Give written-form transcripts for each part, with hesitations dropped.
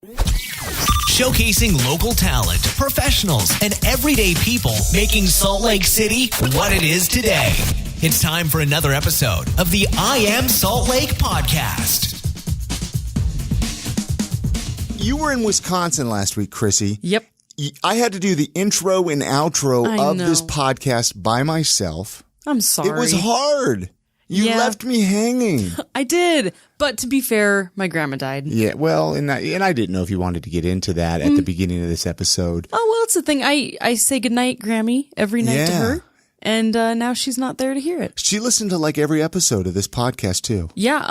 Showcasing local talent, professionals, and everyday people making Salt Lake City what it is today. It's time for another episode of the I Am Salt Lake podcast. You were in Wisconsin last week, Chrissy. Yep. I had to do the intro and outro of this podcast by myself. I'm sorry. It was hard. You left me hanging. I did. But to be fair, my grandma died. Yeah, well, and I didn't know if you wanted to get into that at the beginning of this episode. Oh, well, it's the thing. I say goodnight, Grammy, every night to her. And now she's not there to hear it. She listened to like every episode of this podcast, too. Yeah.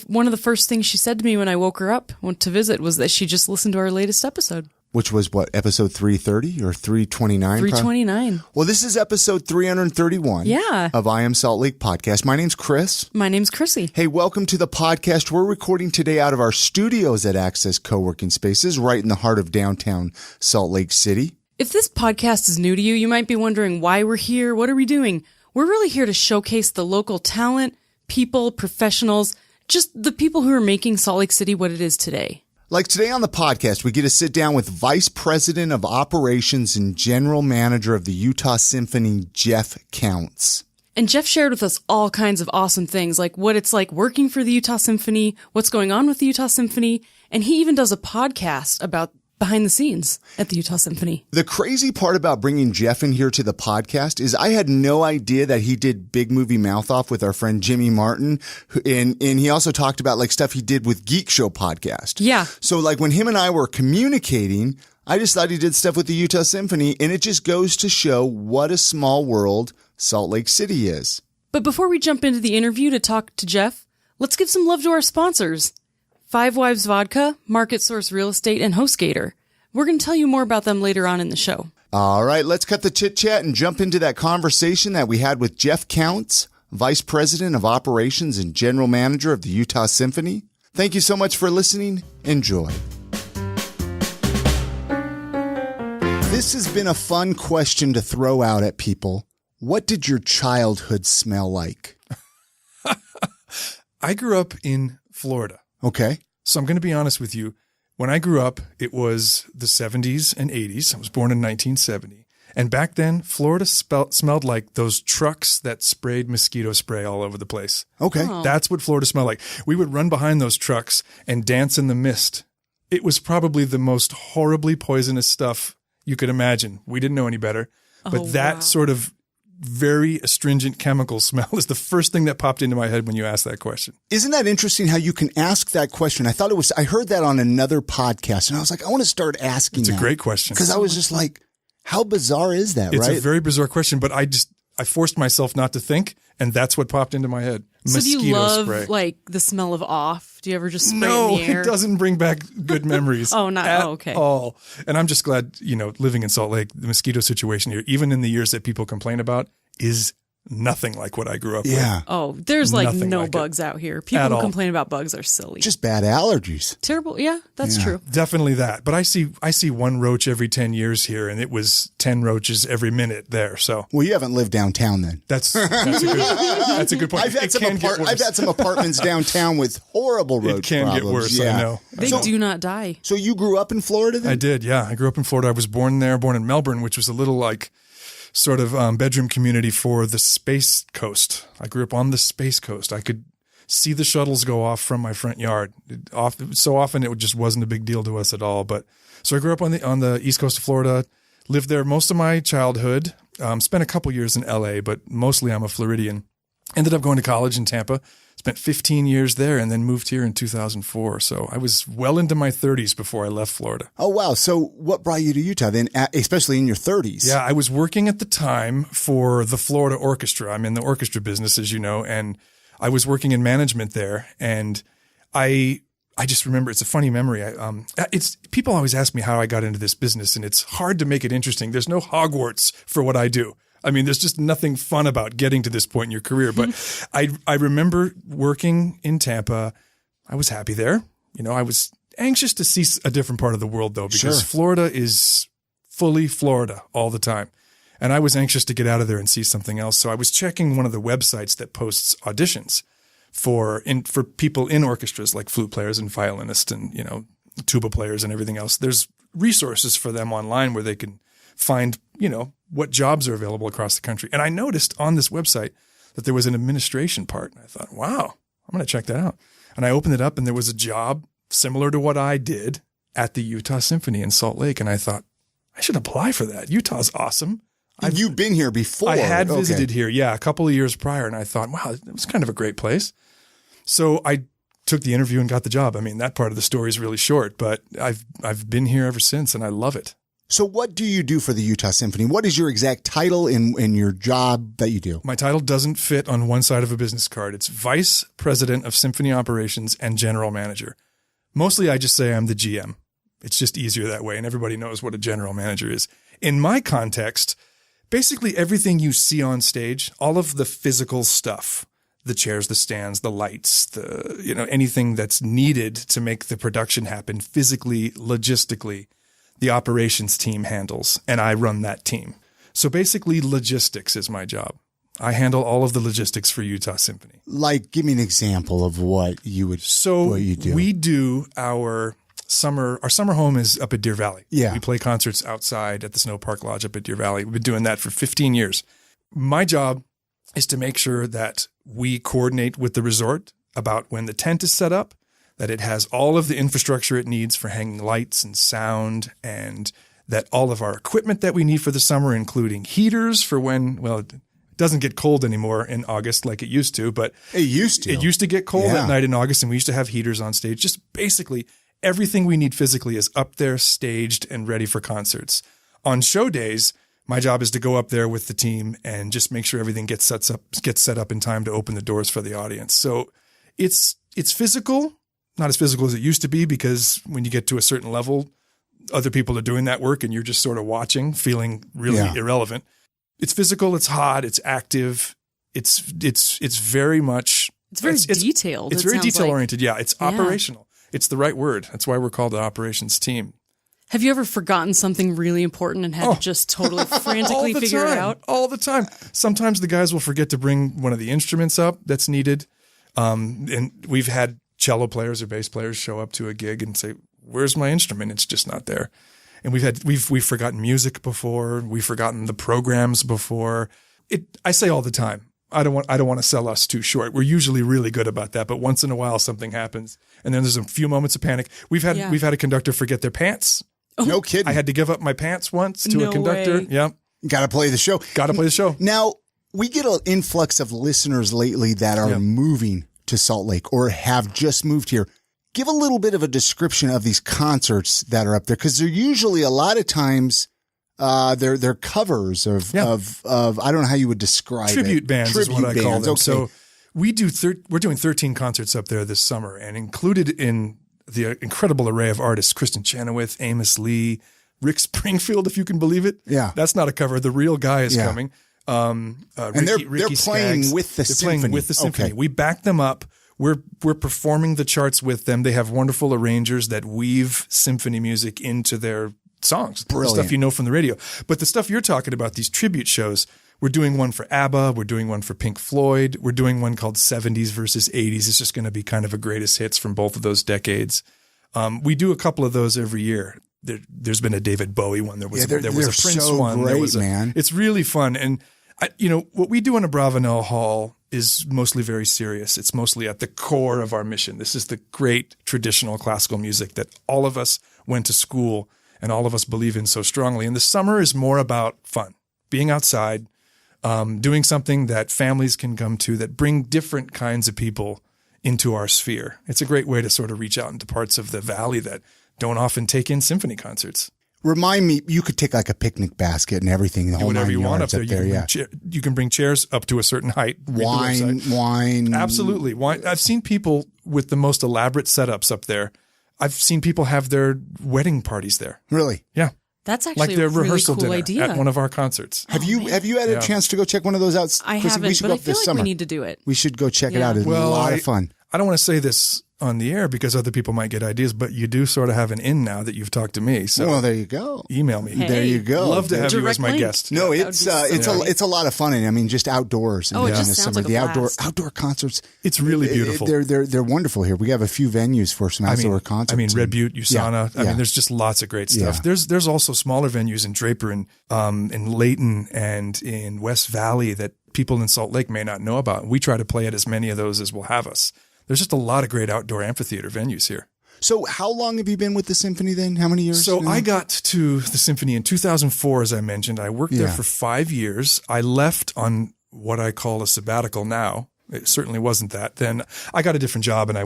One of the first things she said to me when I woke her up, went to visit, was that she just listened to our latest episode. Which was what, episode 330 or 329? 329. Well, this is episode 331 of I Am Salt Lake podcast. My name's Chris. My name's Chrissy. Hey, welcome to the podcast. We're recording today out of our studios at Access Co-working Spaces right in the heart of downtown Salt Lake City. If this podcast is new to you, you might be wondering why we're here. What are we doing? We're really here to showcase the local talent, people, professionals, just the people who are making Salt Lake City what it is today. Like today on the podcast, we get to sit down with Vice President of Operations and General Manager of the Utah Symphony, Jeff Counts. And Jeff shared with us all kinds of awesome things, like what it's like working for the Utah Symphony, what's going on with the Utah Symphony, and he even does a podcast about behind the scenes at the Utah Symphony. The crazy part about bringing Jeff in here to the podcast is I had no idea that he did Big Movie Mouth Off with our friend Jimmy Martin. And he also talked about like stuff he did with Geek Show podcast. Yeah. So like when him and I were communicating, I just thought he did stuff with the Utah Symphony, and it just goes to show what a small world Salt Lake City is. But before we jump into the interview to talk to Jeff, let's give some love to our sponsors. Five Wives Vodka, Market Source Real Estate, and HostGator. We're going to tell you more about them later on in the show. All right, let's cut the chit-chat and jump into that conversation that we had with Jeff Counts, Vice President of Operations and General Manager of the Utah Symphony. Thank you so much for listening. Enjoy. This has been a fun question to throw out at people. What did your childhood smell like? I grew up in Florida. Okay. So I'm going to be honest with you. When I grew up, it was the 70s and 80s. I was born in 1970. And back then, Florida smelled like those trucks that sprayed mosquito spray all over the place. Okay. Oh. That's what Florida smelled like. We would run behind those trucks and dance in the mist. It was probably the most horribly poisonous stuff you could imagine. We didn't know any better. But that sort of very astringent chemical smell is the first thing that popped into my head when you asked that question. Isn't that interesting how you can ask that question? I heard that on another podcast and I was like, I want to start asking It's that. a great question. Because I was just like, how bizarre is that, It's right? a very bizarre question, but I forced myself not to think, and that's what popped into my head. So Mosquito do you love spray. like the smell of off? Do you ever just spray No, in the air? it doesn't bring back good memories. Okay. All. And I'm just glad, living in Salt Lake, the mosquito situation here, even in the years that people complain about, is nothing like what I grew up with. Oh, there's like Nothing no like bugs out here. People At who all. complain about bugs are silly. Just bad allergies. Terrible. Yeah, that's true. Definitely that. But I see one roach every 10 years here, and it was 10 roaches every minute there. So Well, you haven't lived downtown then. that's a good point. I've had It can some apartments downtown with horrible road It can problems. get worse, Yeah. I know. They do not die. So you grew up in Florida then? I did, yeah. I grew up in Florida. I was born there, born in Melbourne, which was a little like sort of bedroom community for the Space Coast. I grew up on the Space Coast. I could see the shuttles go off from my front yard. So often it just wasn't a big deal to us at all. But so I grew up on the East Coast of Florida, lived there most of my childhood, spent a couple years in LA, but mostly I'm a Floridian. Ended up going to college in Tampa, spent 15 years there, and then moved here in 2004. So I was well into my 30s before I left Florida. Oh, wow. So what brought you to Utah then, especially in your 30s? Yeah, I was working at the time for the Florida Orchestra. I'm in the orchestra business, as you know, and I was working in management there. And I just remember, it's a funny memory. People always ask me how I got into this business, and it's hard to make it interesting. There's no Hogwarts for what I do. I mean, there's just nothing fun about getting to this point in your career. But I remember working in Tampa. I was happy there. I was anxious to see a different part of the world, though, because Florida is fully Florida all the time. And I was anxious to get out of there and see something else. So I was checking one of the websites that posts auditions for people in orchestras, like flute players and violinists and, tuba players and everything else. There's resources for them online where they can find, what jobs are available across the country. And I noticed on this website that there was an administration part. And I thought, wow, I'm going to check that out. And I opened it up and there was a job similar to what I did at the Utah Symphony in Salt Lake. And I thought, I should apply for that. Utah's awesome. You've been here before. I had visited here, a couple of years prior. And I thought, wow, it was kind of a great place. So I took the interview and got the job. I mean, that part of the story is really short, but I've been here ever since and I love it. So what do you do for the Utah Symphony? What is your exact title in your job that you do? My title doesn't fit on one side of a business card. It's Vice President of Symphony Operations and General Manager. Mostly I just say I'm the GM. It's just easier that way, and everybody knows what a general manager is. In my context, basically everything you see on stage, all of the physical stuff, the chairs, the stands, the lights, anything that's needed to make the production happen physically, logistically, the operations team handles, and I run that team. So basically logistics is my job. I handle all of the logistics for Utah Symphony. Like, give me an example of what you do. We do our summer home is up at Deer Valley. Yeah. We play concerts outside at the Snow Park Lodge up at Deer Valley. We've been doing that for 15 years. My job is to make sure that we coordinate with the resort about when the tent is set up, that it has all of the infrastructure it needs for hanging lights and sound, and that all of our equipment that we need for the summer, including heaters for it doesn't get cold anymore in August like it used to, but it used to get cold at night in August, and we used to have heaters on stage. Just basically everything we need physically is up there, staged and ready for concerts. On show days, my job is to go up there with the team and just make sure everything gets set up in time to open the doors for the audience. So it's physical, not as physical as it used to be, because when you get to a certain level, other people are doing that work and you're just sort of watching, feeling really irrelevant. It's physical. It's hot. It's active. It's very much. It's very detailed. It's very detail oriented. Yeah. It's operational. It's the right word. That's why we're called the operations team. Have you ever forgotten something really important and had to just totally frantically figure it out? All the time. Sometimes the guys will forget to bring one of the instruments up that's needed. And we've had cello players or bass players show up to a gig and say, "Where's my instrument?" It's just not there. And we've forgotten music before. We've forgotten the programs before. I say all the time, I don't want to sell us too short. We're usually really good about that, but once in a while something happens, and then there's a few moments of panic. We've had a conductor forget their pants. Oh. No kidding. I had to give up my pants once to a conductor. Way. Yeah. Got to play the show. Now, we get an influx of listeners lately that are moving to Salt Lake or have just moved here. Give a little bit of a description of these concerts that are up there, because they're usually a lot of times they're covers of I don't know how you would describe tribute bands is what I call them. Okay. So we're doing 13 concerts up there this summer, and included in the incredible array of artists: Kristen Chenoweth, Amos Lee, Rick Springfield, if you can believe it. Yeah, that's not a cover. The real guy is coming. And they're playing Skaggs. with the symphony. Playing with the symphony. Okay. We back them up. We're performing the charts with them. They have wonderful arrangers that weave symphony music into their songs. Brilliant. The stuff you know from the radio. But the stuff you're talking about, these tribute shows, we're doing one for ABBA. We're doing one for Pink Floyd. We're doing one called 70s versus 80s. It's just going to be kind of a greatest hits from both of those decades. We do a couple of those every year. There's been a David Bowie one. There was a Prince so one. Great, man. It's really fun. And what we do in a Bravenel Hall is mostly very serious. It's mostly at the core of our mission. This is the great traditional classical music that all of us went to school and all of us believe in so strongly. And the summer is more about fun, being outside, doing something that families can come to, that bring different kinds of people into our sphere. It's a great way to sort of reach out into parts of the valley that don't often take in symphony concerts. Remind me, you could take like a picnic basket and everything. The whole whatever you want up there. Yeah. You can bring chairs up to a certain height. Wine. Absolutely. Wine. I've seen people with the most elaborate setups up there. I've seen people have their wedding parties there. Really? Yeah. That's actually like their a really rehearsal cool dinner idea. at one of our concerts. Have you had a chance to go check one of those out? I Chrissy, haven't, we should but go I up feel this like summer. we need to do it. We should go check it out. It's a lot of fun. I don't want to say this on the air because other people might get ideas, but you do sort of have an in now that you've talked to me. So well, there you go. Email me. Hey. There you go. Love to have you Direct as my link. guest. No, That it's would be it's a lot of fun, and I mean just outdoors. Oh, it in just the sounds summer. like a The blast. outdoor concerts. It's really beautiful. They're wonderful here. We have a few venues for some outdoor concerts. I mean, Red Butte, USANA. Yeah, I yeah. mean, there's just lots of great stuff. Yeah. There's also smaller venues in Draper and in Layton and in West Valley that people in Salt Lake may not know about. We try to play at as many of those as will have us. There's just a lot of great outdoor amphitheater venues here. So how long have you been with the Symphony then? How many years? So now? I got to the Symphony in 2004, as I mentioned. I worked there Yeah. for 5 years. I left on what I call a sabbatical now. It certainly wasn't that. Then I got a different job and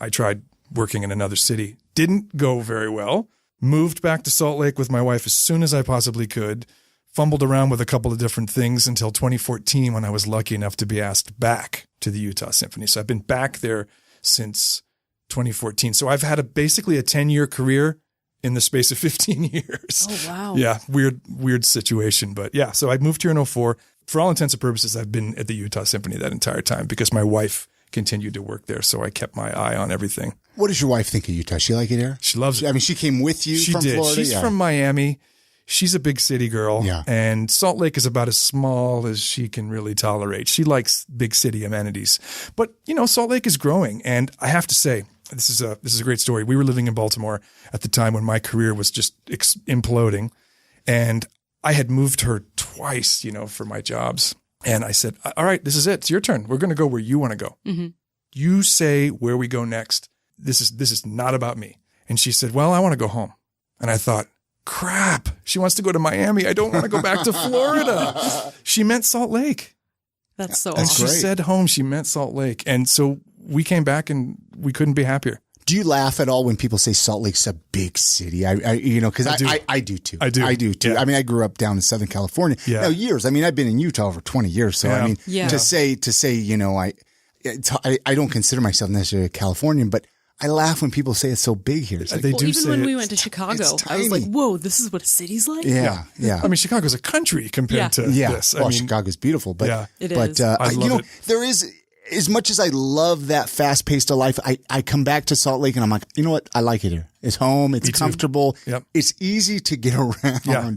I tried working in another city. Didn't go very well. Moved back to Salt Lake with my wife as soon as I possibly could. Fumbled around with a couple of different things until 2014 when I was lucky enough to be asked back to the Utah Symphony. So I've been back there since 2014. So I've had basically a 10-year career in the space of 15 years. Oh, wow. Yeah, weird situation. But yeah, so I moved here in 2004. For all intents and purposes, I've been at the Utah Symphony that entire time because my wife continued to work there. So I kept my eye on everything. What does your wife think of Utah? She like it here? She loves it. I mean, she came with you She from did. Florida? She's Yeah. from Miami. She's a big city girl. Yeah. And Salt Lake is about as small as she can really tolerate. She likes big city amenities. But, Salt Lake is growing. And I have to say, this is a great story. We were living in Baltimore at the time when my career was just imploding. And I had moved her twice, for my jobs. And I said, all right, this is it. It's your turn. We're going to go where you want to go. Mm-hmm. You say where we go next. This is not about me. And she said, well, I want to go home. And I thought, crap, she wants to go to Miami. I don't want to go back to Florida. She meant Salt Lake. That's so And awesome. she great. said home, she meant Salt Lake. And so we came back and we couldn't be happier. Do you laugh at all when people say Salt Lake's a big city? Because I do. I do too. I do. too. Yeah. I mean, I grew up down in Southern California. Yeah. Now, years. I mean, I've been in Utah over 20 years. So, Yeah. I mean, Yeah. to say, I don't consider myself necessarily a Californian, but I laugh when people say it's so big here. It's like, They Well, do even say when it. we went to Chicago, it's I was like, tiny. whoa, this is what a city's like? yeah. I mean, Chicago's a country compared Yeah. to this. Well, I mean, Chicago's beautiful, but Yeah. It but is. I love it. there is, as much as I love that fast paced of life, I come back to Salt Lake and I'm like, you know what? I like it here. It's home. It's Me too. comfortable. Yep. It's easy to get around. Yeah.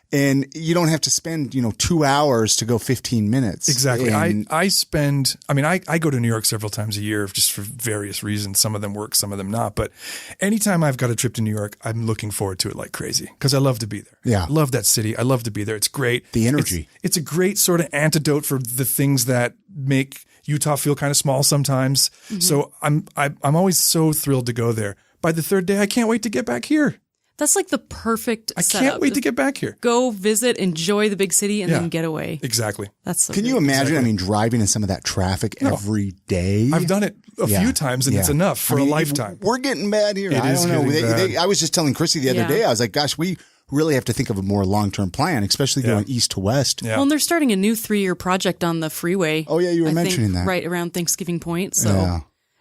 And you don't have to spend, 2 hours to go 15 minutes. Exactly. And I go to New York several times a year just for various reasons. Some of them work, some of them not. But anytime I've got a trip to New York, I'm looking forward to it like crazy because I love to be there. Yeah. I love that city. I love to be there. It's great. The energy. It's a great sort of antidote for the things that make Utah feel kind of small sometimes. Mm-hmm. So I'm always so thrilled to go there. By the third day, I can't wait to get back here. That's like the perfect I setup. can't wait to get back here. Go visit, enjoy the big city, and Yeah. then get away. Exactly. That's so can you great. imagine? I mean, driving in some of that traffic every day. I've done it a Yeah. few times and it's Yeah. enough for I mean, a lifetime. We're getting bad here. It I is don't know. getting bad. I was just telling Chrissy the other Yeah. day, I was like, gosh, we really have to think of a more long-term plan, especially Yeah. going east to west. Yeah. Well, and they're starting a new 3-year project on the freeway. Oh, yeah, you were I think, mentioning that. right around Thanksgiving Point. So Yeah.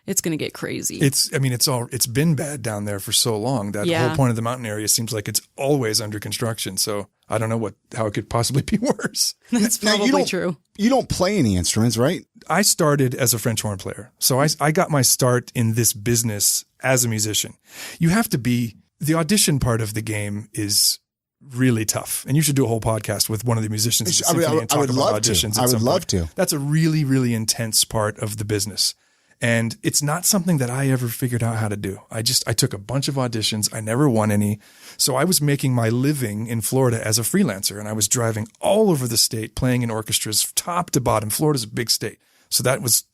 it's going to get crazy. It's been bad down there for so long. That Yeah. whole point of the mountain area seems like it's always under construction. So I don't know how it could possibly be worse. That's Now, probably true. You don't play any instruments, right? I started as a French horn player. So I got my start in this business as a musician. The audition part of the game is really tough. And you should do a whole podcast with one of the musicians at the I would- Symphony and I talk would about love to. auditions. I at some would love point. to. That's a really, really intense part of the business. And it's not something that I ever figured out how to do. I took a bunch of auditions. I never won any. So I was making my living in Florida as a freelancer and I was driving all over the state playing in orchestras top to bottom. Florida's a big state. So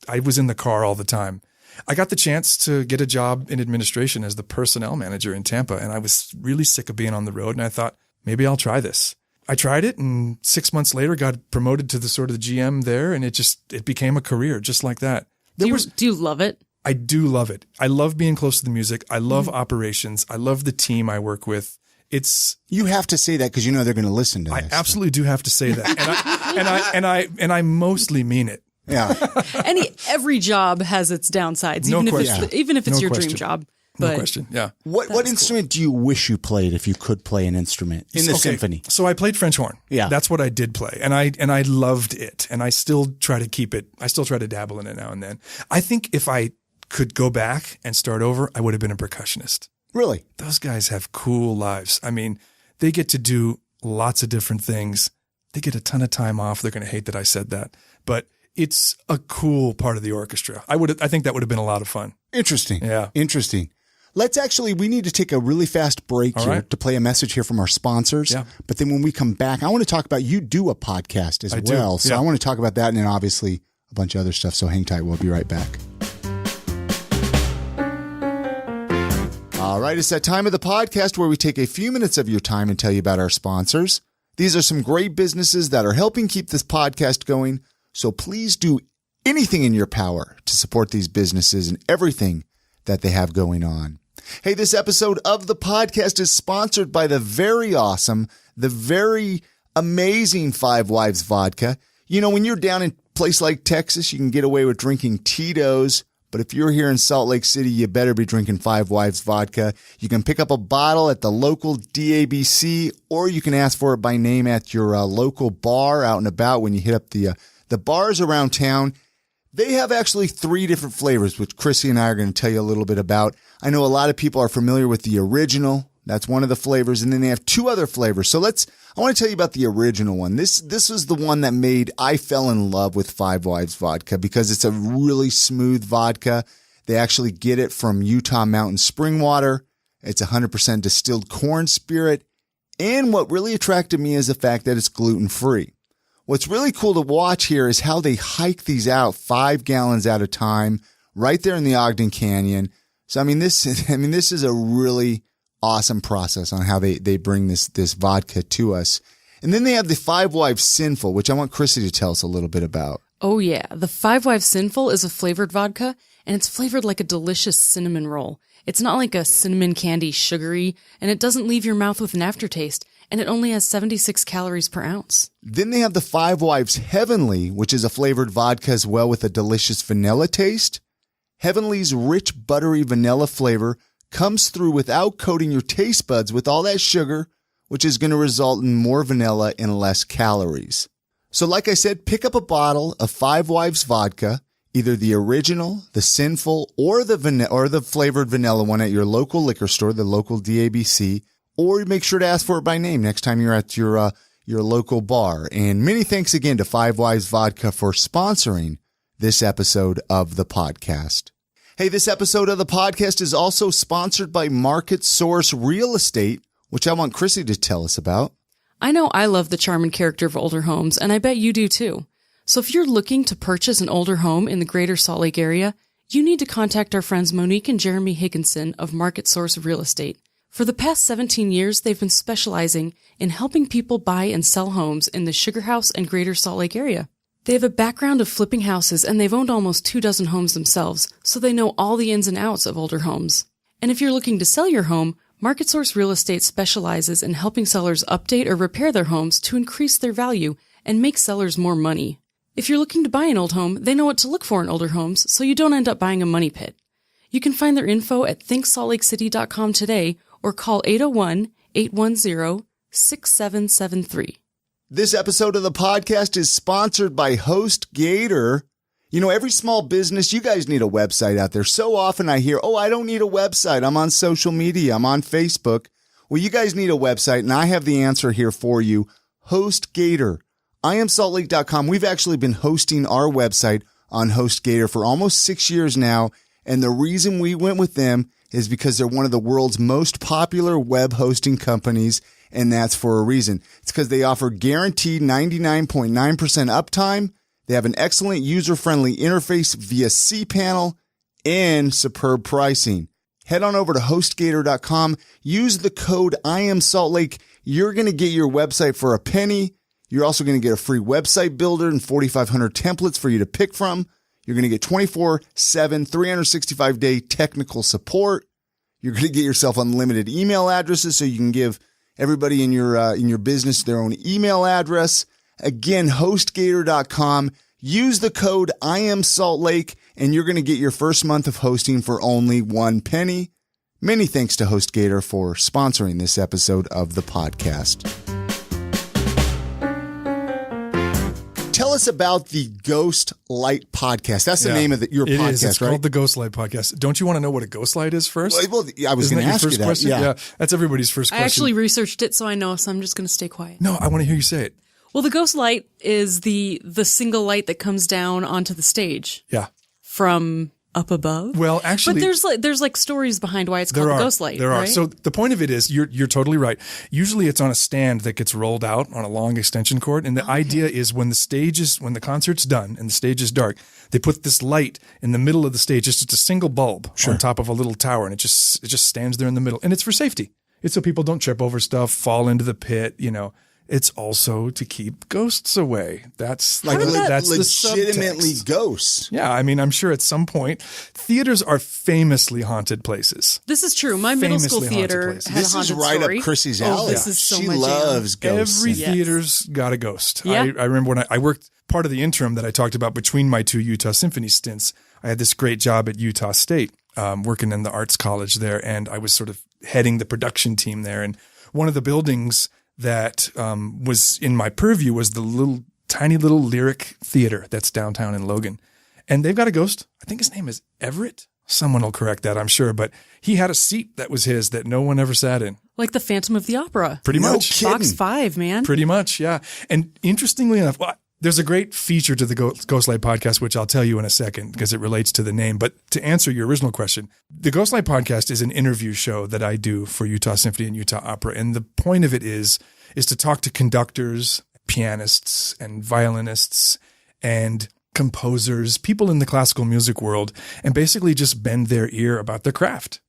I was in the car all the time. I got the chance to get a job in administration as the personnel manager in Tampa. And I was really sick of being on the road. And I thought, maybe I'll try this. I tried it and 6 months later got promoted to the sort of the GM there. And it became a career just like that. Do you love it? I do love it. I love being close to the music. I love operations. I love the team I work with. You have to say that because they're going to listen to I this. absolutely do have to say that. And I mostly mean it. Yeah. Every job has its downsides, No even if question. it's No your question. dream job. No But question. Yeah. What instrument do you wish you played if you could play an instrument in the Okay, symphony? So I played French horn. Yeah. That's what I did play. And I loved it. And I still try to keep it. I still try to dabble in it now and then. I think if I could go back and start over, I would have been a percussionist. Really? Those guys have cool lives. I mean, they get to do lots of different things. They get a ton of time off. They're going to hate that I said that, but it's a cool part of the orchestra. I think that would have been a lot of fun. Interesting. Yeah. Interesting. We need to take a really fast break All here right. to play a message here from our sponsors. Yeah. But then when we come back, I want to talk about, you do a podcast as well. So Yeah. I want to talk about that and then obviously a bunch of other stuff. So hang tight. We'll be right back. All right. It's that time of the podcast where we take a few minutes of your time and tell you about our sponsors. These are some great businesses that are helping keep this podcast going. So please do anything in your power to support these businesses and everything that they have going on. Hey, this episode of the podcast is sponsored by the very awesome, the very amazing Five Wives Vodka. You know, when you're down in a place like Texas, you can get away with drinking Tito's. But if you're here in Salt Lake City, you better be drinking Five Wives Vodka. You can pick up a bottle at the local DABC, or you can ask for it by name at your local bar out and about when you hit up the bars around town. They have actually 3 different flavors, which Chrissy and I are going to tell you a little bit about. I know a lot of people are familiar with the original. That's one of the flavors. And then they have 2 other flavors. So I want to tell you about the original one. This is the one that I fell in love with Five Wives Vodka because it's a really smooth vodka. They actually get it from Utah Mountain Spring Water. It's 100% distilled corn spirit. And what really attracted me is the fact that it's gluten-free. What's really cool to watch here is how they hike these out 5 gallons at a time right there in the Ogden Canyon. So, this is a really awesome process on how they bring this vodka to us. And then they have the Five Wives Sinful, which I want Chrissy to tell us a little bit about. Oh yeah, the Five Wives Sinful is a flavored vodka, and it's flavored like a delicious cinnamon roll. It's not like a cinnamon candy sugary, and it doesn't leave your mouth with an aftertaste, and it only has 76 calories per ounce. Then they have the Five Wives Heavenly, which is a flavored vodka as well with a delicious vanilla taste. Heavenly's rich, buttery vanilla flavor comes through without coating your taste buds with all that sugar, which is going to result in more vanilla and less calories. So like I said, pick up a bottle of Five Wives vodka, either the original, the Sinful, or the flavored vanilla one at your local liquor store, the local DABC, or make sure to ask for it by name next time you're at your local bar. And many thanks again to Five Wives Vodka for sponsoring this episode of the podcast. Hey, this episode of the podcast is also sponsored by Market Source Real Estate, which I want Chrissy to tell us about. I know I love the charm and character of older homes, and I bet you do too. So if you're looking to purchase an older home in the greater Salt Lake area, you need to contact our friends Monique and Jeremy Higginson of Market Source Real Estate. For the past 17 years, they've been specializing in helping people buy and sell homes in the Sugar House and greater Salt Lake area. They have a background of flipping houses, and they've owned almost 24 homes themselves, so they know all the ins and outs of older homes. And if you're looking to sell your home, Market Source Real Estate specializes in helping sellers update or repair their homes to increase their value and make sellers more money. If you're looking to buy an old home, they know what to look for in older homes, so you don't end up buying a money pit. You can find their info at thinksaltlakecity.com today or call 801-810-6773. This episode of the podcast is sponsored by HostGator. You know, every small business, you guys need a website out there. So often I hear, I don't need a website. I'm on social media. I'm on Facebook. Well, you guys need a website, and I have the answer here for you. HostGator. IamSaltLake.com. We've actually been hosting our website on HostGator for almost 6 years now, and the reason we went with them is because they're one of the world's most popular web hosting companies, and that's for a reason. It's because they offer guaranteed 99.9% uptime. They have an excellent user-friendly interface via cPanel and superb pricing. Head on over to HostGator.com. Use the code IamSaltLake. You're going to get your website for a penny. You're also going to get a free website builder and 4,500 templates for you to pick from. You're going to get 24/7, 365-day technical support. You're going to get yourself unlimited email addresses so you can give everybody in your business their own email address. Again, HostGator.com. Use the code IamSaltLake, and you're going to get your first month of hosting for only 1 penny. Many thanks to HostGator for sponsoring this episode of the podcast. Tell tell us about the Ghost Light podcast. That's the name of your It podcast, is. It's right? called the Ghost Light Podcast. Don't you want to know what a ghost light is first? Well, I was Isn't going to that your ask you first that. question? Yeah. That's everybody's first I question. actually researched it, so I know, so I'm just going to stay quiet. No, I want to hear you say it. Well, the ghost light is the single light that comes down onto the stage Yeah. from up above. Well, actually, but there's like stories behind why it's called the ghost light. There are. right? So the point of it is, you're totally right. Usually, it's on a stand that gets rolled out on a long extension cord, and the idea is when the concert's done and the stage is dark, they put this light in the middle of the stage. It's just a single bulb on top of a little tower, and it just stands there in the middle, and it's for safety. It's so people don't trip over stuff, fall into the pit. It's also to keep ghosts away. That's that's the legitimately subtext. ghosts. Yeah, I mean, I'm sure at some point, theaters are famously haunted places. This is true. My middle school Famously haunted theater places. had a This is haunted right story. up Chrissy's Oh, alley. this is so she my jam. loves ghosts. Every Yes. theater's got a ghost. Yeah. I remember when I worked part of the interim that I talked about between my two Utah Symphony stints. I had this great job at Utah State, working in the arts college there, and I was sort of heading the production team there. And one of the buildings that was in my purview was the tiny little Lyric Theater that's downtown in Logan. And they've got a ghost. I think his name is Everett. Someone will correct that, I'm sure. But he had a seat that was his that no one ever sat in. Like the Phantom of the Opera. Pretty No much. kidding. Box 5, man. Pretty much, yeah. And interestingly enough, there's a great feature to the Ghostlight podcast, which I'll tell you in a second because it relates to the name. But to answer your original question, the Ghostlight podcast is an interview show that I do for Utah Symphony and Utah Opera. And the point of it is to talk to conductors, pianists, and violinists, and composers, people in the classical music world, and basically just bend their ear about their craft.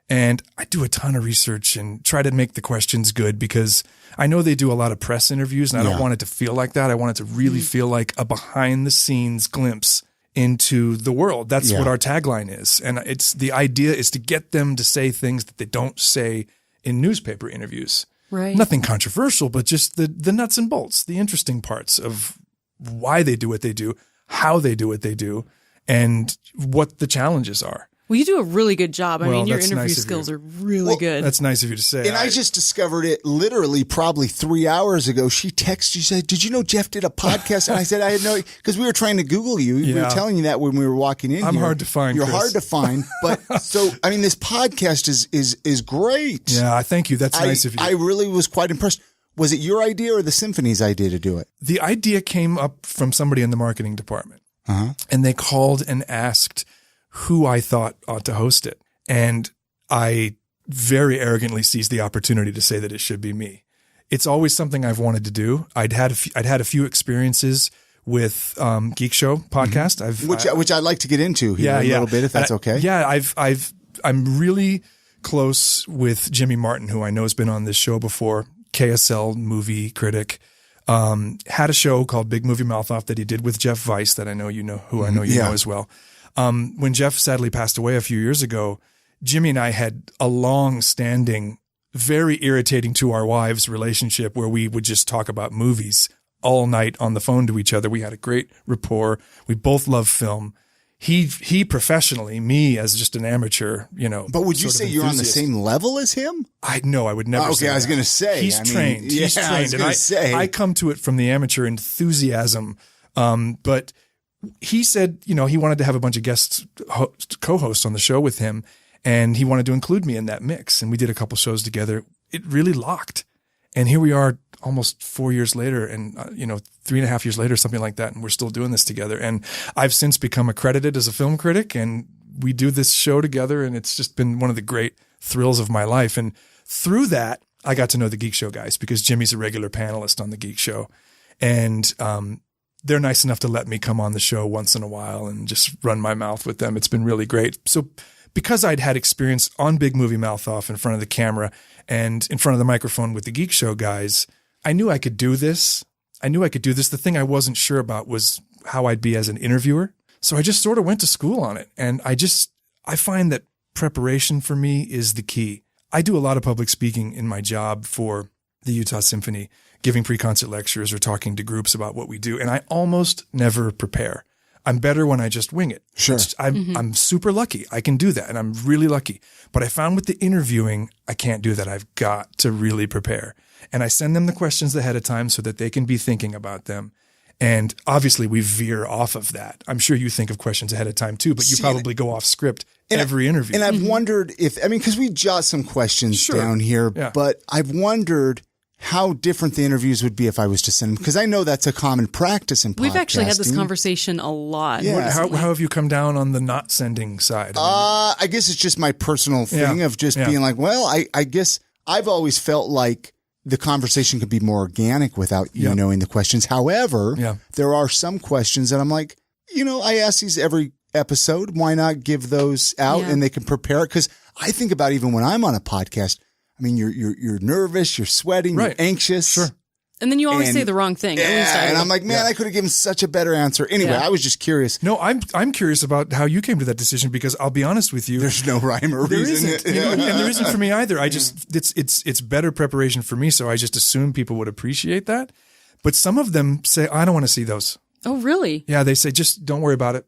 And I do a ton of research and try to make the questions good because I know they do a lot of press interviews and I don't want it to feel like that. I want it to really feel like a behind the scenes glimpse into the world. That's what our tagline is. And the idea is to get them to say things that they don't say in newspaper interviews. Right. Nothing controversial, but just the nuts and bolts, the interesting parts of why they do what they do, how they do what they do, and what the challenges are. Well, you do a really good job. I Well, mean, your that's interview nice of skills you. are really good. That's nice of you to say. And I just discovered it literally probably 3 hours ago. She texted, she said, "Did you know Jeff did a podcast?" And I said, "I had no," because we were trying to Google you. We were Yeah. telling you that when we were walking in I'm here. hard to find, You're Chris. hard to find. But so, I mean, this podcast is great. Yeah, thank you. That's nice of you. I really was quite impressed. Was it your idea or the symphony's idea to do it? The idea came up from somebody in the marketing department, and they called and asked who I thought ought to host it. And I very arrogantly seized the opportunity to say that it should be me. It's always something I've wanted to do. I'd had a few experiences with Geek Show podcast. Which I'd like to get into here a little bit, if that's okay. I'm really close with Jimmy Martin, who I know has been on this show before, KSL movie critic. Had a show called Big Movie Mouth Off that he did with Jeff Weiss that I know you know, who I know you know as well. When Jeff sadly passed away a few years ago, Jimmy and I had a long-standing, very irritating to our wives relationship where we would just talk about movies all night on the phone to each other. We had a great rapport. We both love film. He professionally, me as just an amateur, But would you sort of say you're on the enthusiast. same level as him? I would never say Okay, I was that. going to say. He's I mean, trained. He's yeah, trained. I was going to say. I come to it from the amateur enthusiasm. But he said, he wanted to have a bunch of guest co-hosts on the show with him, and he wanted to include me in that mix. And we did a couple shows together. It really locked. And here we are almost 4 years later and, 3.5 years later, something like that. And we're still doing this together. And I've since become accredited as a film critic, and we do this show together. And it's just been one of the great thrills of my life. And through that, I got to know the Geek Show guys because Jimmy's a regular panelist on the Geek Show. And, they're nice enough to let me come on the show once in a while and just run my mouth with them. It's been really great. So because I'd had experience on Big Movie Mouth Off in front of the camera and in front of the microphone with the Geek Show guys, I knew I could do this. The thing I wasn't sure about was how I'd be as an interviewer. So I just sort of went to school on it. And I find that preparation for me is the key. I do a lot of public speaking in my job for the Utah Symphony, giving pre-concert lectures or talking to groups about what we do. And I almost never prepare. I'm better when I just wing it. Sure. I'm super lucky. I can do that. And I'm really lucky. But I found with the interviewing, I can't do that. I've got to really prepare. And I send them the questions ahead of time so that they can be thinking about them. And obviously we veer off of that. I'm sure you think of questions ahead of time too, but you probably go off script every interview. And I've wondered because we jot some questions down here, but I've wondered how different the interviews would be if I was to send them, because I know that's a common practice in podcasting. We've actually had this conversation a lot. Yeah. How have you come down on the not sending side? I guess it's just my personal thing of just being like, well, I guess I've always felt like the conversation could be more organic without you knowing the questions. However, there are some questions that I'm like, I ask these every episode. Why not give those out and they can prepare it? Because I think about even when I'm on a podcast, I mean, you're nervous, you're sweating, you're anxious. Sure. And then you always say the wrong thing. And I'm like, man, I could have given such a better answer. Anyway, I was just curious. No, I'm curious about how you came to that decision, because I'll be honest with you. There's no rhyme or reason. And there isn't for me either. I just, it's better preparation for me. So I just assume people would appreciate that. But some of them say, I don't want to see those. Oh, really? Yeah. They say, just don't worry about it.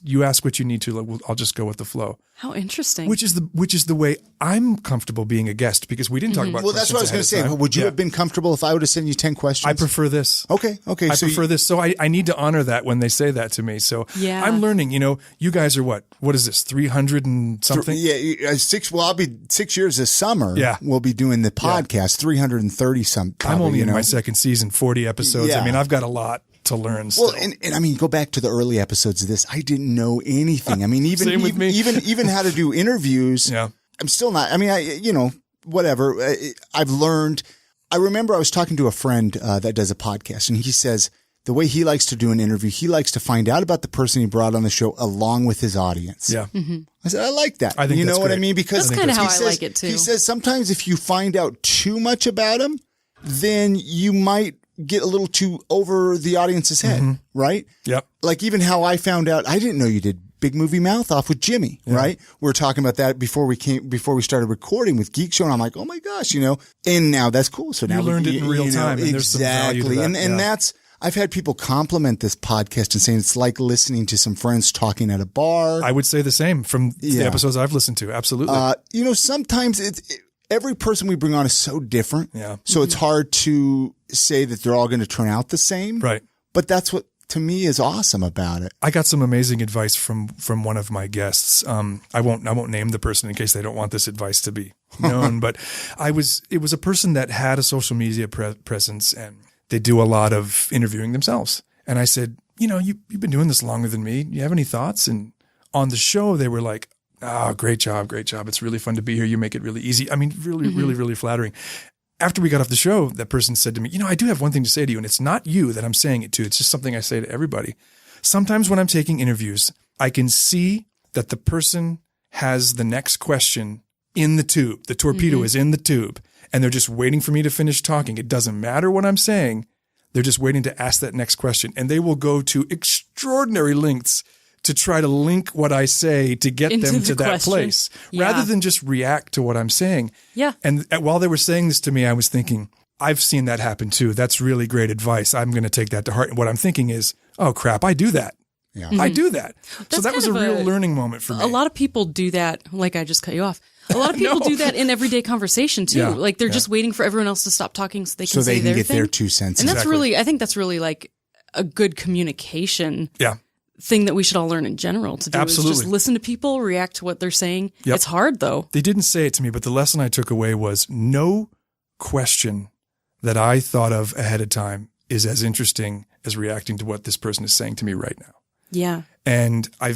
You ask what you need to. I'll just go with the flow. How interesting. Which is the way I'm comfortable being a guest, because we didn't talk about. Well, that's what I was going to say. Would you have been comfortable if I would have sent you 10 questions? I prefer this. Okay. I prefer this. So I need to honor that when they say that to me. So I'm learning, you guys are what is this? 300 and something? Yeah. I'll be 6 years this summer. Yeah. We'll be doing the podcast, 330 some. Probably, I'm only in my second season, 40 episodes. Yeah. I mean, I've got a lot to learn still. Well, and I mean, go back to the early episodes of this. I didn't know anything. I mean, even how to do interviews. Yeah. I'm still not. I mean, whatever. I've learned. I remember I was talking to a friend that does a podcast, and he says the way he likes to do an interview, he likes to find out about the person he brought on the show along with his audience. Yeah. Mm-hmm. I said, I like that. I think that's what I mean? Because that's kind of how I like it too. He says sometimes if you find out too much about them, then you might get a little too over the audience's head, right? Yep. Like even how I found out, I didn't know you did Big Movie Mouth Off with Jimmy, right? We were talking about that before we started recording with Geek Show, and I'm like, oh my gosh, and now that's cool. So now you learned it in real time, and there's some value to that. And that's, I've had people compliment this podcast and saying it's like listening to some friends talking at a bar. I would say the same from the episodes I've listened to. Absolutely. Sometimes every person we bring on is so different. Yeah. So it's hard to say that they're all going to turn out the same. Right. But that's what, to me, is awesome about it. I got some amazing advice from one of my guests. I won't name the person in case they don't want this advice to be known, but it was a person that had a social media presence, and they do a lot of interviewing themselves. And I said, you've been doing this longer than me. You have any thoughts? And on the show, they were like, oh, great job. It's really fun to be here. You make it really easy. I mean, really, really, really flattering. After we got off the show, that person said to me, I do have one thing to say to you, and it's not you that I'm saying it to. It's just something I say to everybody. Sometimes when I'm taking interviews, I can see that the person has the next question in the tube. The torpedo is in the tube, and they're just waiting for me to finish talking. It doesn't matter what I'm saying. They're just waiting to ask that next question, and they will go to extraordinary lengths to try to link what I say to get them to that place, rather than just react to what I'm saying. Yeah. And while they were saying this to me, I was thinking, I've seen that happen too. That's really great advice. I'm going to take that to heart. And what I'm thinking is, oh crap, I do that. Yeah. I do that. So that was a real learning moment for me. A lot of people do that. Like, I just cut you off. A lot of people do that in everyday conversation too. Yeah. Like they're just waiting for everyone else to stop talking so they can say their get thing. their 2 cents. And that's really, I think that's really like a good communication thing that we should all learn in general to do. Absolutely. Is just listen to people, react to what they're saying. Yep. It's hard though. They didn't say it to me, but the lesson I took away was no question that I thought of ahead of time is as interesting as reacting to what this person is saying to me right now. Yeah. And I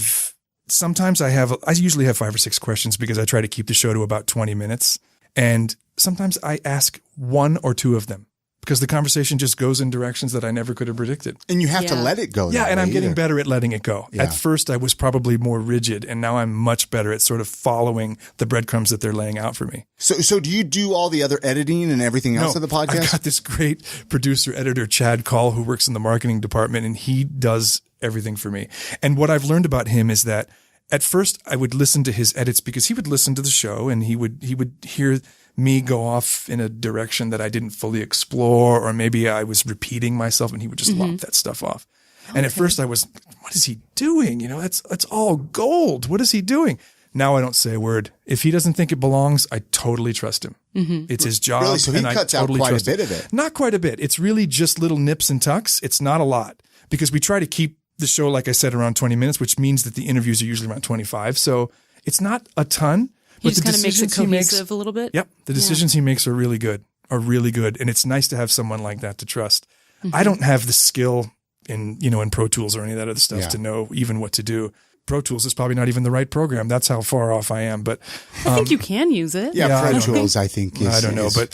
usually have 5 or 6 questions because I try to keep the show to about 20 minutes. And sometimes I ask 1 or 2 of them because the conversation just goes in directions that I never could have predicted. And you have to let it go. Yeah, and I'm getting better at letting it go. Yeah. At first, I was probably more rigid, and now I'm much better at sort of following the breadcrumbs that they're laying out for me. So do you do all the other editing and everything else of the podcast? I've got this great producer, editor, Chad Call, who works in the marketing department, and he does everything for me. And what I've learned about him is that at first I would listen to his edits because he would listen to the show and he would hear me go off in a direction that I didn't fully explore, or maybe I was repeating myself, and he would just lop that stuff off. Okay. And at first I was, what is he doing? That's all gold. What is he doing? Now I don't say a word. If he doesn't think it belongs, I totally trust him. It's his job. Really? So he and cuts I totally out quite trust a bit him. of it. Not quite a bit. It's really just little nips and tucks. It's not a lot because we try to keep the show, like I said, around 20 minutes, which means that the interviews are usually around 25. So it's not a ton. He But just the kind of makes it decisions he makes, cohesive a little bit. Yep. The decisions he makes are really good. And it's nice to have someone like that to trust. I don't have the skill in Pro Tools or any of that other stuff to know even what to do. Pro Tools is probably not even the right program. That's how far off I am. But I think you can use it. Yeah, I Pro don't Tools, I think. I don't know, but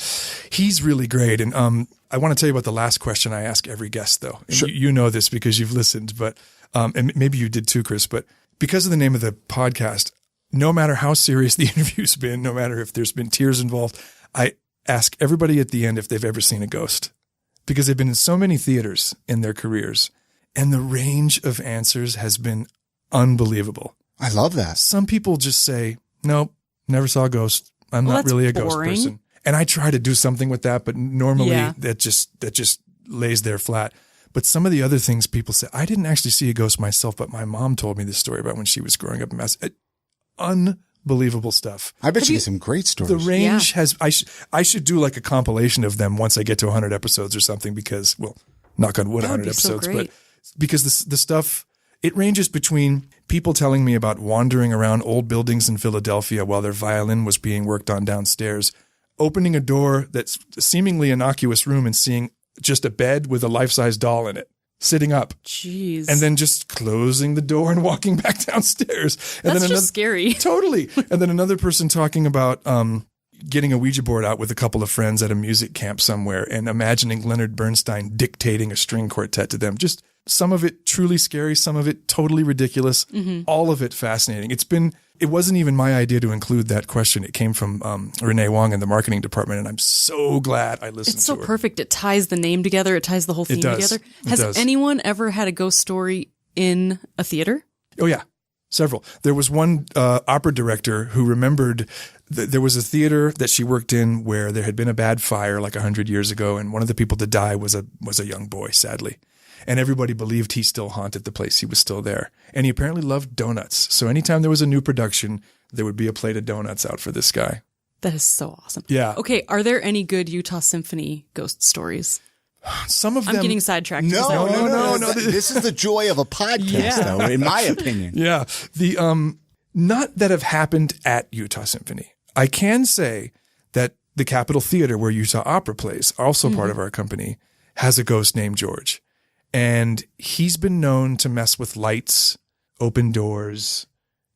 he's really great. And I want to tell you about the last question I ask every guest, though. And Sure. you know this because you've listened, but and maybe you did too, Chris. But because of the name of the podcast, no matter how serious the interview's been, no matter if there's been tears involved, I ask everybody at the end if they've ever seen a ghost, because they've been in so many theaters in their careers, and the range of answers has been unbelievable. I love that. Some people just say, nope, never saw a ghost. I'm not that's really a ghost boring. person. And I try to do something with that, but normally Yeah. that just lays there flat. But some of the other things people say, I didn't actually see a ghost myself, but my mom told me this story about when she was growing up in Mass. Unbelievable stuff. I bet you get some great stories. The range has, I should do like a compilation of them once I get to 100 episodes or something, because, well, knock on wood, That would 100 be so episodes, great. but because the stuff, it ranges between people telling me about wandering around old buildings in Philadelphia while their violin was being worked on downstairs, opening a door that's a seemingly innocuous room and seeing just a bed with a life-size doll in it, sitting up. Jeez. And then just closing the door and walking back downstairs. And That's then just scary. Totally. And then another person talking about getting a Ouija board out with a couple of friends at a music camp somewhere and imagining Leonard Bernstein dictating a string quartet to them. Just some of it truly scary, some of it totally ridiculous, all of it fascinating. It wasn't even my idea to include that question. It came from Renee Wong in the marketing department, and I'm so glad I listened It's so to her. perfect. It ties the name together. It ties the whole theme does. together. It Has does. anyone ever had a ghost story in a theater? Oh, yeah. Several. There was one opera director who remembered there was a theater that she worked in where there had been a bad fire like 100 years ago, and one of the people to die was a young boy, sadly. And everybody believed he still haunted the place. He was still there. And he apparently loved donuts. So anytime there was a new production, there would be a plate of donuts out for this guy. That is so awesome. Yeah. Okay, are there any good Utah Symphony ghost stories? Some of them. I'm getting sidetracked. because No. This is the joy of a podcast, though, in my opinion. Yeah. The not that have happened at Utah Symphony. I can say that the Capitol Theater, where Utah Opera plays, also part of our company, has a ghost named George. And he's been known to mess with lights, open doors,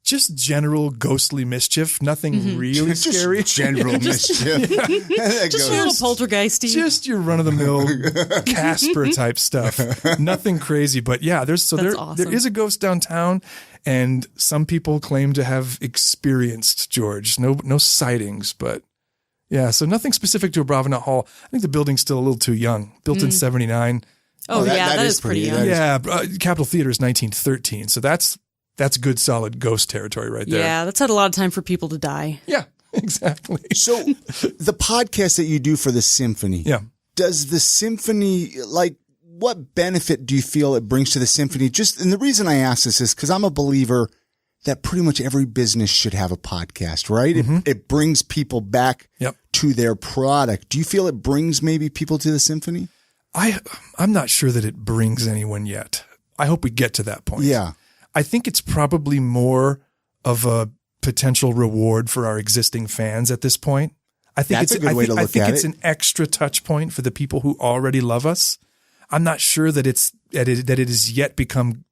just general ghostly mischief. Nothing really scary. General mischief. Just a little poltergeisty. Just your run-of-the-mill Casper type stuff. Nothing crazy, but yeah, there awesome. is a ghost downtown, and some people claim to have experienced George. No sightings, but yeah, so nothing specific to a Bravenot Hall. I think the building's still a little too young. Built in 79. Oh, that- yeah, that that is is pretty pretty- young. that Yeah, Capitol Theater is 1913, so that's good solid ghost territory right there. Yeah, that's had a lot of time for people to die. Yeah, exactly. So the podcast that you do for the symphony, Yeah. does the symphony, like, what benefit do you feel it brings to the symphony? And the reason I ask this is because I'm a believer that pretty much every business should have a podcast, right? It brings people back Yep. to their product. Do you feel it brings maybe people to the symphony? I'm not sure that it brings anyone yet. I hope we get to that point. Yeah. I think it's probably more of a potential reward for our existing fans at this point. I think That's a good way to I look think at it's it. an extra touch point for the people who already love us. I'm not sure that it has yet become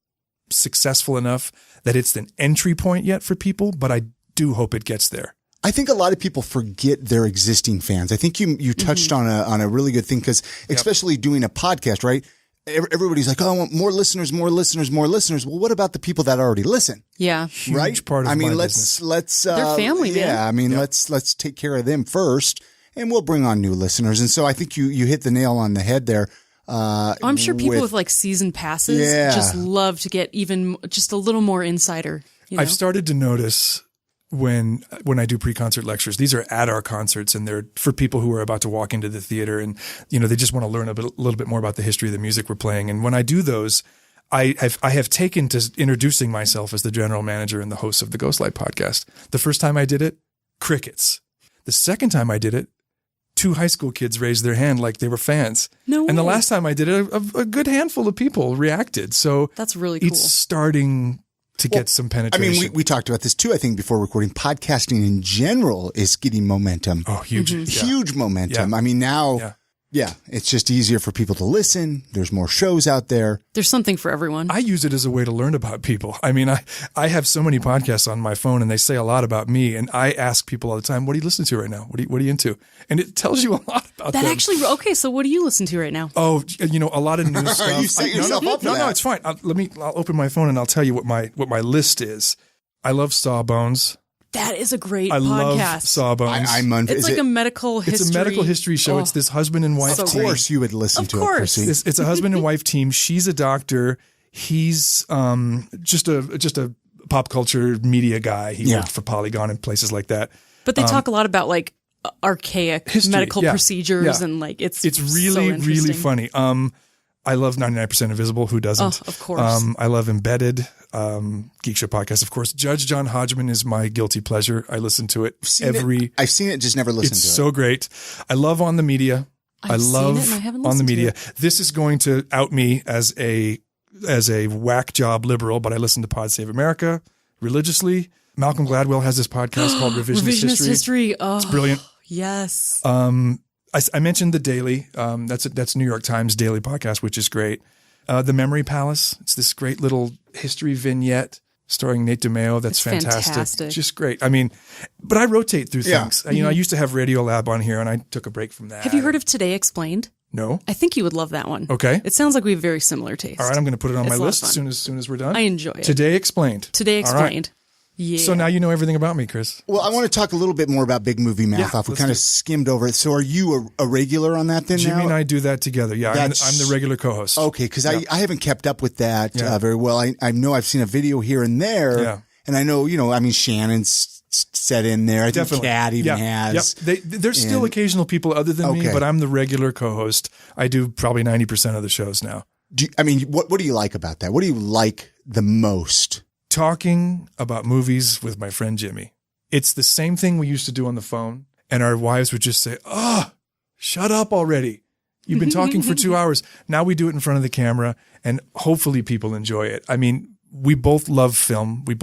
successful enough that it's an entry point yet for people, but I do hope it gets there. I think a lot of people forget their existing fans. I think you touched on a really good thing, because especially doing a podcast, right? Everybody's like, oh, I want more listeners. Well, what about the people that already listen? Yeah. Right? part of I mean, my let's They're family, man. Yeah, I mean, let's take care of them first, and we'll bring on new listeners. And so I think you hit the nail on the head there. I'm sure people with like season passes just love to get even just a little more insider. You know? I've started to notice when I do pre-concert lectures, these are at our concerts, and they're for people who are about to walk into the theater, and they just want to learn a little bit more about the history of the music we're playing. And when I do those, I have taken to introducing myself as the general manager and the host of the Ghostlight podcast. The first time I did it, crickets. The second time I did it, 2 high school kids raised their hand like they were fans. No way. And the last time I did it, a good handful of people reacted. So that's really cool. It's starting to get some penetration. I mean, we talked about this too, I think, before recording. Podcasting in general is getting momentum. Oh, huge. Mm-hmm. Huge momentum. Yeah. I mean, now, it's just easier for people to listen. There's more shows out there. There's something for everyone. I use it as a way to learn about people. I mean, I have so many podcasts on my phone and they say a lot about me. And I ask people all the time, what do you listen to right now? What are you into? And it tells you a lot about that them. actually, okay, so what do you listen to right now? Oh, a lot of new stuff. You set yourself up for that. No, it's fine. I'll open my phone and I'll tell you what my list is. I love Sawbones. That is a great I podcast. love Sawbones. It's like a medical history. It's a medical history show. It's this husband and wife So team. Of course you would listen to it, Chrissy. It's a husband and wife team. She's a doctor. He's just a pop culture media guy. He worked for Polygon and places like that. But they talk a lot about like archaic history, medical procedures and like it's really, so really funny. I love 99% Invisible. Who doesn't? Oh, of course. I love Embedded, Geek Show podcast. Of course, Judge John Hodgman is my guilty pleasure. I listen to it I've seen it, just never listened to it. It's so great. I love On the Media. I love seen it and I haven't On the listened to Media. it. This is going to out me as a whack job liberal, but I listen to Pod Save America religiously. Malcolm Gladwell has this podcast called Revisionist History. Oh, it's brilliant. Yes. I mentioned The Daily. That's New York Times daily podcast, which is great. The Memory Palace. It's this great little history vignette starring Nate DeMeo. That's fantastic. Just great. I mean, but I rotate through things. I used to have Radiolab on here and I took a break from that. Have you heard of Today Explained? No. I think you would love that one. Okay. It sounds like we have very similar tastes. All right. I'm going to put it on my It's a lot list of as soon as we're done. I enjoy it. Today Explained. Today All right. Explained. Yeah. So now you know everything about me, Chris. Well, I want to talk a little bit more about Big Movie Math Off. We kind of skimmed over it. So are you a regular on that then Jimmy now? and I do that together. Yeah, I'm the regular co-host. Okay, because I haven't kept up with that very well. I know I've seen a video here and there. Yeah. And I know, Shannon's set in there. I think Kat even has. Yep. There's still occasional people other than me, but I'm the regular co-host. I do probably 90% of the shows now. What do you like about that? What do you like the most? Talking about movies with my friend Jimmy. It's the same thing we used to do on the phone, and our wives would just say, shut up already. You've been talking for 2 hours. Now we do it in front of the camera, and hopefully people enjoy it. I mean, we both love film. We're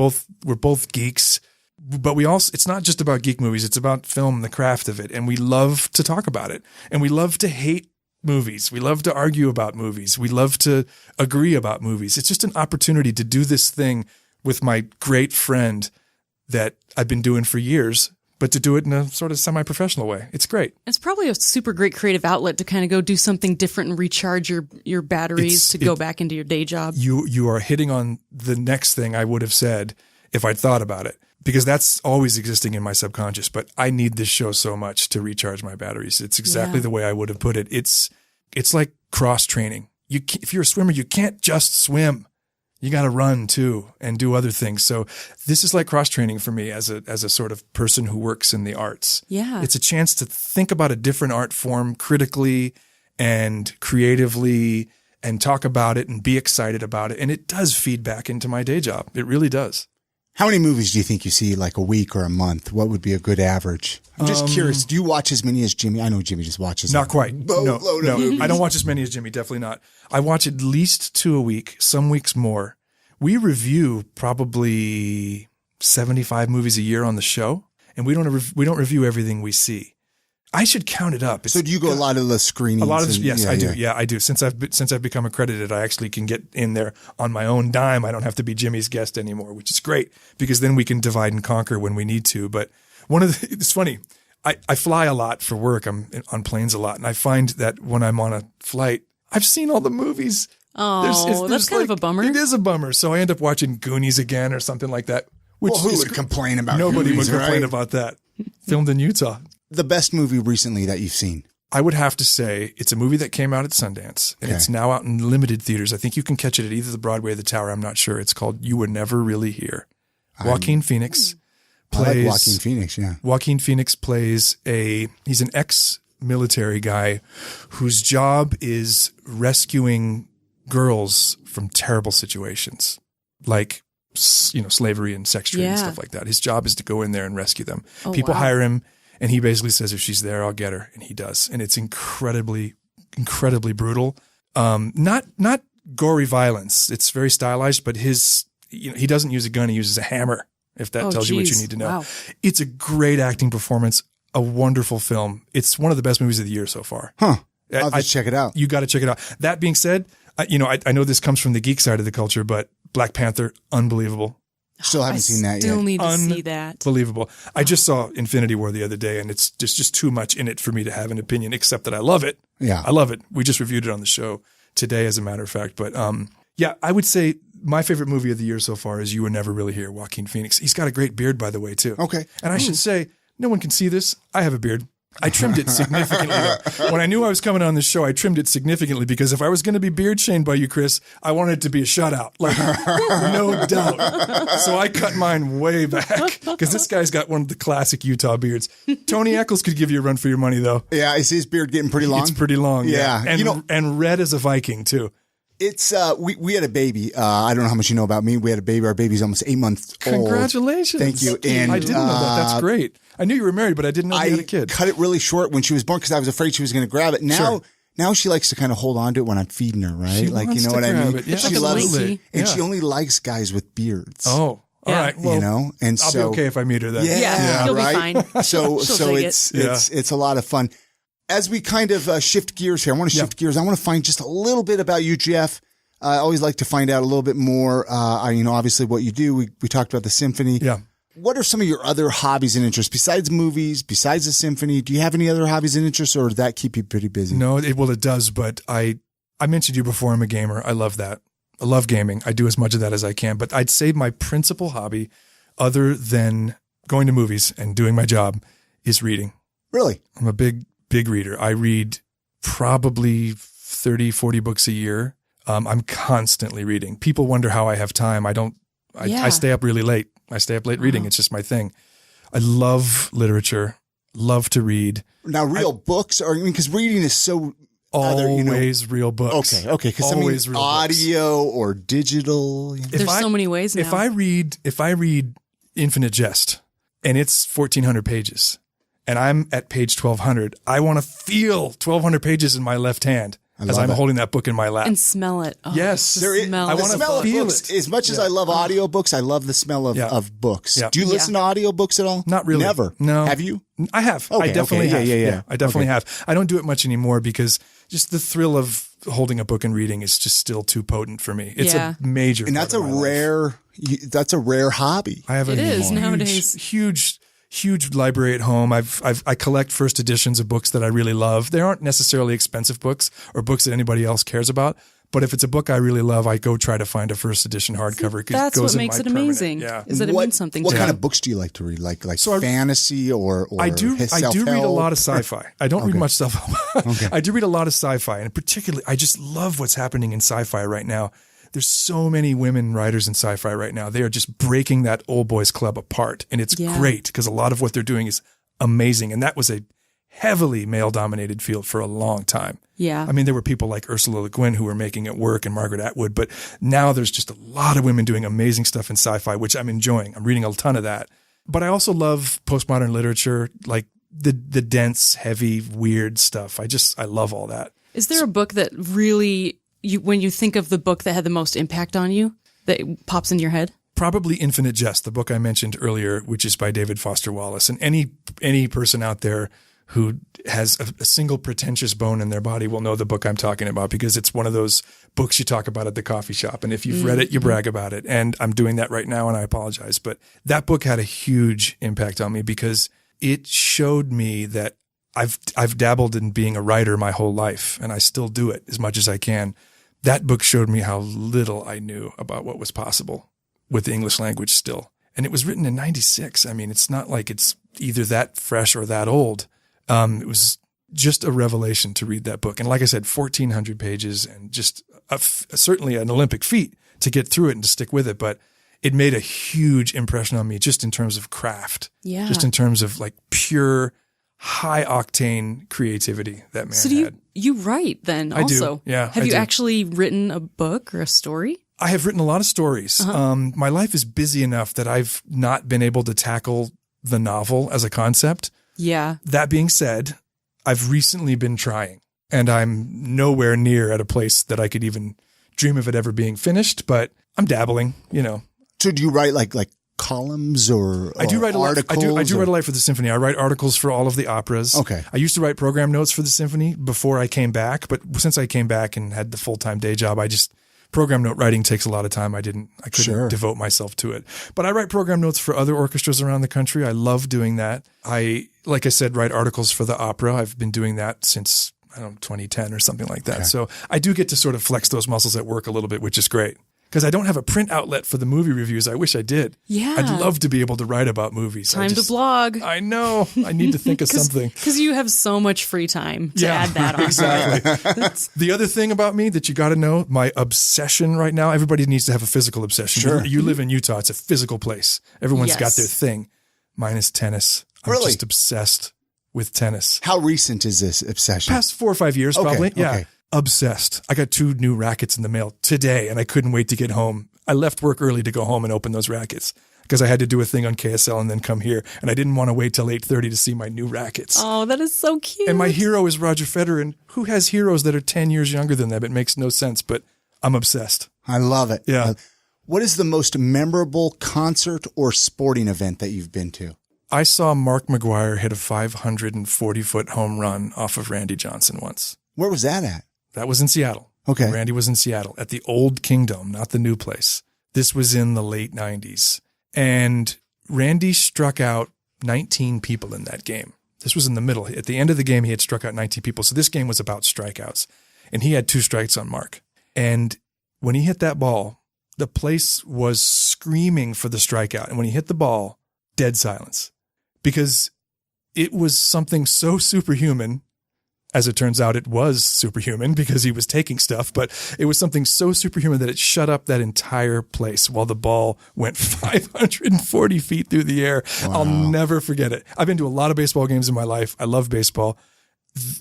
both geeks, but it's not just about geek movies. It's about film, the craft of it. And we love to talk about it, and we love to hate movies. We love to argue about movies. We love to agree about movies. It's just an opportunity to do this thing with my great friend that I've been doing for years, but to do it in a sort of semi-professional way. It's great. It's probably a super great creative outlet to kind of go do something different and recharge your batteries go back into your day job. You are hitting on the next thing I would have said if I'd thought about it, because that's always existing in my subconscious, but I need this show so much to recharge my batteries. It's exactly the way I would have put it. It's like cross-training. If you're a swimmer, you can't just swim. You got to run too and do other things. So this is like cross training for me as a sort of person who works in the arts. Yeah. It's a chance to think about a different art form critically and creatively and talk about it and be excited about it. And it does feed back into my day job. It really does. How many movies do you think you see like a week or a month? What would be a good average? I'm just curious. Do you watch as many as Jimmy? I know Jimmy just watches. Not quite. No. Movies. I don't watch as many as Jimmy. Definitely not. I watch at least 2 a week, some weeks more. We review probably 75 movies a year on the show, and we don't review everything we see. I should count it up. So do you go a lot of the screenings? A lot of yes, I do. Yeah, I do. Since I've become accredited, I actually can get in there on my own dime. I don't have to be Jimmy's guest anymore, which is great because then we can divide and conquer when we need to. But it's funny. I fly a lot for work. I'm on planes a lot, and I find that when I'm on a flight, I've seen all the movies. Oh, that's kind of a bummer. It is a bummer. So I end up watching Goonies again or something like that. Which who would complain about Nobody Goonies, would complain right? about that. Filmed in Utah. The best movie recently that you've seen? I would have to say it's a movie that came out at Sundance, and it's now out in limited theaters. I think you can catch it at either the Broadway or the Tower. I'm not sure. It's called You Were Never Really Here. Joaquin Phoenix plays... I like Joaquin Phoenix, yeah. Joaquin Phoenix plays he's an ex-military guy whose job is rescuing girls from terrible situations, like, slavery and sex trade and stuff like that. His job is to go in there and rescue them. People hire him, and he basically says, if she's there, I'll get her. And he does. And it's incredibly, incredibly brutal. Not gory violence. It's very stylized, but he doesn't use a gun. He uses a hammer, if that tells you what you need to know. Wow. It's a great acting performance, a wonderful film. It's one of the best movies of the year so far. Huh. I'll just check it out. You got to check it out. That being said, I know this comes from the geek side of the culture, but Black Panther, unbelievable. Still haven't seen that yet. Still need to see that. Unbelievable. I just saw Infinity War the other day, and it's just too much in it for me to have an opinion, except that I love it. Yeah. I love it. We just reviewed it on the show today, as a matter of fact. But I would say my favorite movie of the year so far is You Were Never Really Here, Joaquin Phoenix. He's got a great beard, by the way, too. Okay. And I should say, no one can see this. I have a beard. I trimmed it significantly, though. When I knew I was coming on this show, I trimmed it significantly because if I was going to be beard shamed by you, Chris, I wanted it to be a shutout. Like, no doubt. So I cut mine way back because this guy's got one of the classic Utah beards. Tony Eccles could give you a run for your money, though. Yeah, is his beard getting pretty long? It's pretty long. Yeah. And red as a Viking, too. It's we had a baby. I don't know how much you know about me. We had a baby. Our baby's almost 8 months old. Congratulations. Thank you. And I didn't know that. That's great. I knew you were married, but I didn't know you had a kid. I cut it really short when she was born because I was afraid she was going to grab it. Now she likes to kind of hold on to it when I'm feeding her, right? She like, wants you know to what I mean? grab it. Yeah. She Like a loves blankie. it. And she only likes guys with beards. Oh, all right. Well, and I'll be okay if I meet her then. Yeah, you'll right? be fine. So take it's a lot of fun. As we kind of shift gears here, I want to shift gears. I want to find just a little bit about you, Jeff. I always like to find out a little bit more. Obviously what you do. We talked about the symphony. Yeah. What are some of your other hobbies and interests besides movies, besides the symphony? Do you have any other hobbies and interests, or does that keep you pretty busy? No, it does. But I mentioned you before, I'm a gamer. I love that. I love gaming. I do as much of that as I can. But I'd say my principal hobby, other than going to movies and doing my job, is reading. Really? I'm a big reader. I read probably 30, 40 books a year. I'm constantly reading. People wonder how I have time. I stay up really late. I stay up late reading. It's just my thing. I love literature, love to read. Now, real books, because reading is so... Always real books. Okay. Because audio or digital. There's so many ways now. If I read Infinite Jest and it's 1,400 pages and I'm at page 1,200, I want to feel 1,200 pages in my left hand as I'm holding that book in my lap. And smell it. Oh, yes. I want to smell feel books. As much as I love audiobooks, I love the smell of books. Yeah. Do you listen to audiobooks at all? Not really. Never. No. Have you? I have. Okay, I definitely have. Yeah. I definitely have. I don't do it much anymore because just the thrill of holding a book and reading is just still too potent for me. It's a major and that's part of my life. a rare hobby. I have nowadays. Huge library at home. I collect first editions of books that I really love. They aren't necessarily expensive books or books that anybody else cares about. But if it's a book I really love, I go try to find a first edition hardcover. That's what makes it amazing. Yeah. Is that it means something to What you. kind of books do you like to read? Like fantasy or I do read a lot of sci-fi. I don't read much stuff. Okay. I do read a lot of sci-fi, and particularly I just love what's happening in sci-fi right now. There's so many women writers in sci-fi right now. They are just breaking that old boys club apart, and it's great because a lot of what they're doing is amazing. And that was a heavily male-dominated field for a long time. Yeah. I mean, there were people like Ursula Le Guin who were making it work and Margaret Atwood, but now there's just a lot of women doing amazing stuff in sci-fi, which I'm enjoying. I'm reading a ton of that. But I also love postmodern literature, like the dense, heavy, weird stuff. I love all that. Is there a book that really, when you think of the book that had the most impact on you, that pops in your head? Probably Infinite Jest, the book I mentioned earlier, which is by David Foster Wallace. And any person out there who has a single pretentious bone in their body will know the book I'm talking about because it's one of those books you talk about at the coffee shop. And if you've read it, you brag about it. And I'm doing that right now, and I apologize. But that book had a huge impact on me because it showed me that I've dabbled in being a writer my whole life, and I still do it as much as I can. That book showed me how little I knew about what was possible with the English language still. And it was written in 96. I mean, it's not like it's either that fresh or that old. It was just a revelation to read that book. And like I said, 1,400 pages and just certainly an Olympic feat to get through it and to stick with it. But it made a huge impression on me just in terms of craft. Yeah. Just in terms of like pure high octane creativity that man So do had. you write then I do, also? yeah, Have I you do. actually written a book or a story? I have written a lot of stories. Uh-huh. My life is busy enough that I've not been able to tackle the novel as a concept. Yeah. That being said, I've recently been trying, and I'm nowhere near at a place that I could even dream of it ever being finished, but I'm dabbling, So do you write like columns or I do write a lot. articles? I do or- write a lot for the symphony. I write articles for all of the operas. Okay. I used to write program notes for the symphony before I came back, but since I came back and had the full-time day job, program note writing takes a lot of time. I couldn't Sure. devote myself to it. But I write program notes for other orchestras around the country. I love doing that. Like I said, write articles for the opera. I've been doing that since 2010 or something like that. Okay. So I do get to sort of flex those muscles at work a little bit, which is great. Because I don't have a print outlet for the movie reviews. I wish I did. Yeah. I'd love to be able to write about movies. Time to blog. I know. I need to think of something. Because you have so much free time to add that on. Exactly. The other thing about me that you got to know, my obsession right now, everybody needs to have a physical obsession. Sure. You live in Utah. It's a physical place. Everyone's got Yes. their thing. Mine is tennis. I'm Really? just obsessed with tennis. How recent is this obsession? Past 4 or 5 years, Okay, probably. Yeah. okay. Obsessed. I got 2 new rackets in the mail today, and I couldn't wait to get home. I left work early to go home and open those rackets because I had to do a thing on KSL and then come here, and I didn't want to wait till 8:30 to see my new rackets. Oh, that is so cute. And my hero is Roger Federer, and who has heroes that are 10 years younger than them? It makes no sense, but I'm obsessed. I love it. Yeah. What is the most memorable concert or sporting event that you've been to? I saw Mark McGuire hit a 540-foot home run off of Randy Johnson once. Where was that at? That was in Seattle. Okay. Randy was in Seattle at the old Kingdom, not the new place. This was in the late 90s. And Randy struck out 19 people in that game. This was in the middle. At the end of the game, he had struck out 19 people. So this game was about strikeouts. And he had 2 strikes on Mark. And when he hit that ball, the place was screaming for the strikeout. And when he hit the ball, dead silence. Because it was something so superhuman. As it turns out, it was superhuman because he was taking stuff, but it was something so superhuman that it shut up that entire place while the ball went 540 feet through the air. Wow. I'll never forget it. I've been to a lot of baseball games in my life. I love baseball.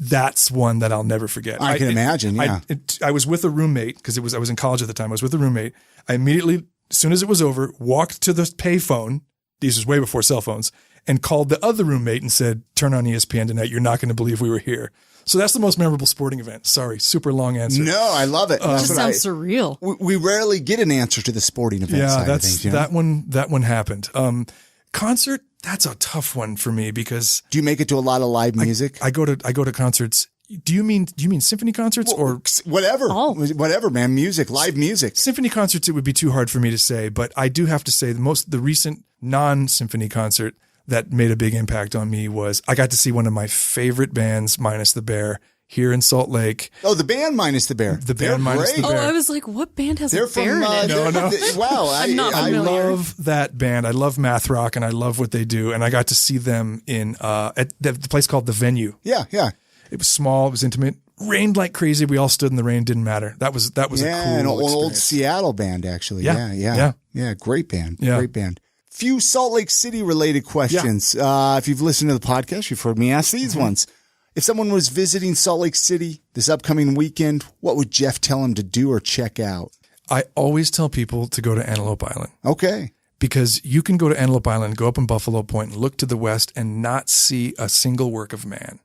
That's one that I'll never forget. I can imagine, yeah. I was with a roommate because I was in college at the time. I was with a roommate. I immediately, as soon as it was over, walked to the payphone. This was way before cell phones, and called the other roommate and said, "Turn on ESPN tonight. You're not going to believe we were here." So that's the most memorable sporting event. Sorry, super long answer. No, I love it. That sounds surreal. We rarely get an answer to the sporting event Yeah, side that's of things. You know? that one happened. Concert, that's a tough one for me because Do you make it to a lot of live music? I go to concerts. Do you mean symphony concerts or Whatever. Oh. Whatever, man. Music, live music. symphony concerts? It would be too hard for me to say, but I do have to say the recent non-symphony concert that made a big impact on me was I got to see one of my favorite bands, Minus the Bear, here in Salt Lake. Oh, the band Minus the Bear. The band They're Minus the great. Bear. Oh, I was like, what band has They're a bear from. in it? Wow. I'm not I familiar. love that band. I love math rock and I love what they do. And I got to see them in at the place called The Venue. Yeah, yeah. It was small. It was intimate. Rained like crazy. We all stood in the rain. Didn't matter. That was a cool an old experience. Seattle band, actually. Yeah, Yeah, great band. Yeah. Great band. Few Salt Lake City related questions. If you've listened to the podcast, you've heard me ask these Mm-hmm. ones. If someone was visiting Salt Lake City this upcoming weekend, what would Jeff tell them to do or check out? I always tell people to go to Antelope Island Okay. because you can go to Antelope Island, go up in Buffalo Point and look to the west and not see a single work of man.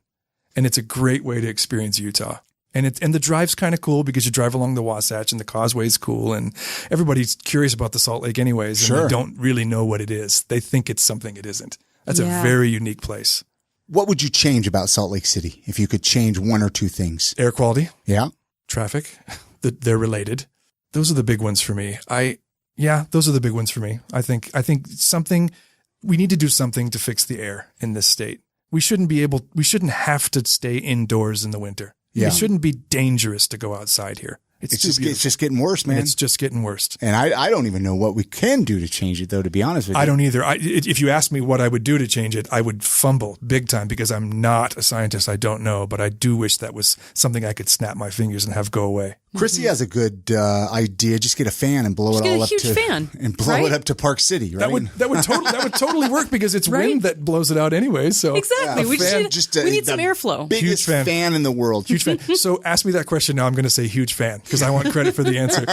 And it's a great way to experience Utah. And the drive's kind of cool because you drive along the Wasatch and the causeway is cool and everybody's curious about the Salt Lake anyways. And Sure. they don't really know what it is. They think it's something it isn't. That's Yeah. a very unique place. What would you change about Salt Lake City if you could change one or two things? Air quality, Yeah. traffic, they're related. Those are the big ones for me. Those are the big ones for me. I think we need to do something to fix the air in this state. We shouldn't have to stay indoors in the winter. Yeah. It shouldn't be dangerous to go outside here. It's just getting worse, man. And it's just getting worse. And I don't even know what we can do to change it, though, to be honest with you. I don't either. If you ask me what I would do to change it, I would fumble big time because I'm not a scientist. I don't know, but I do wish that was something I could snap my fingers and have go away. Chrissy has a good idea. Just get a fan and blow it all up it up to Park City, right? That would totally work because it's wind that blows it out anyway. So exactly, we need some airflow. Biggest fan in the world. Huge fan. So ask me that question now. I'm going to say huge fan because I want credit for the answer.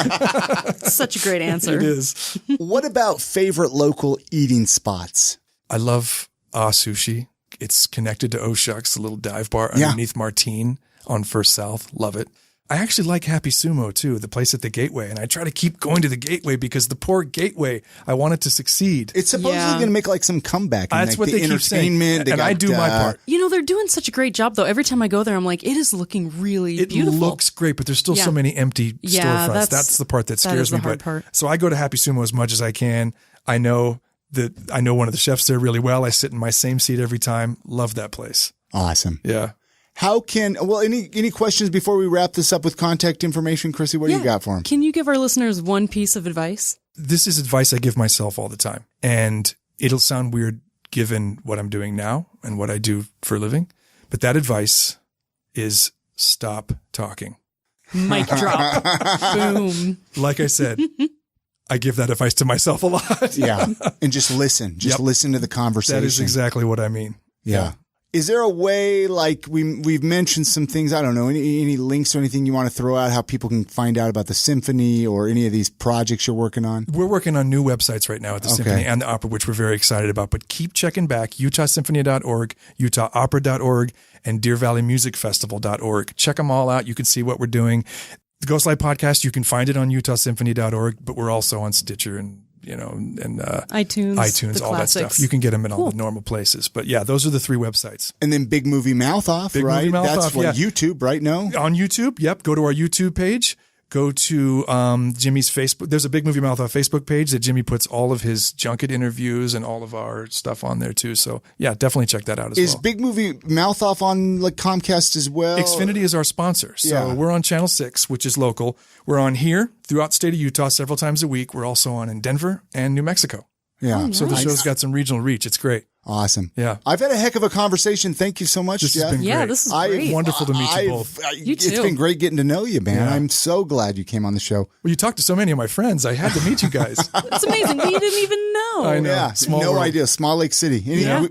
Such a great answer. It is. What about favorite local eating spots? I love Sushi. It's connected to Shucks, the little dive bar underneath Martine on First South. Love it. I actually like Happy Sumo too, the place at the Gateway. And I try to keep going to the Gateway because the poor Gateway, I want it to succeed. It's supposedly going to make like some comeback. That's what they keep saying. And I do my part. You know, they're doing such a great job though. Every time I go there, I'm like, it is looking really beautiful. It looks great, but there's still so many empty storefronts. That's the part that scares me. So I go to Happy Sumo as much as I can. I know one of the chefs there really well. I sit in my same seat every time. Love that place. Awesome. Yeah. Any questions before we wrap this up with contact information, Chrissy? What do you got for them? Can you give our listeners one piece of advice? This is advice I give myself all the time. And it'll sound weird given what I'm doing now and what I do for a living. But that advice is stop talking. Mic drop. Boom. Like I said, I give that advice to myself a lot. Yeah. And just listen. Listen to the conversation. That is exactly what I mean. Yeah. Is there a way, like we've mentioned some things, I don't know, any links or anything you want to throw out, how people can find out about the Symphony or any of these projects you're working on? We're working on new websites right now at the Symphony and the Opera, which we're very excited about. But keep checking back, utahsymphony.org, utahopera.org, and deervalleymusicfestival.org. Check them all out. You can see what we're doing. The Ghostlight Podcast, you can find it on utahsymphony.org, but we're also on Stitcher and iTunes, all that stuff. You can get them in all the normal places. But yeah, those are the three websites. And then Big Movie Mouth Off, right? That's YouTube, right? No? On YouTube, yep. Go to our YouTube page. Go to Jimmy's Facebook. There's a Big Movie Mouth Off Facebook page that Jimmy puts all of his junket interviews and all of our stuff on there too. So yeah, definitely check that out as well. Is Big Movie Mouth Off on like Comcast as well? Xfinity is our sponsor. So we're on Channel 6, which is local. We're on here throughout the state of Utah several times a week. We're also on in Denver and New Mexico. Yeah. So the show's got some regional reach. It's great. Awesome. Yeah. I've had a heck of a conversation. Thank you so much, Jeff. Has been great. This is great. Wonderful to meet you both. You too. It's been great getting to know you, man. Yeah. I'm so glad you came on the show. Well, you talked to so many of my friends. I had to meet you guys. It's amazing. We didn't even know. I know. Yeah. No idea. Small Lake City.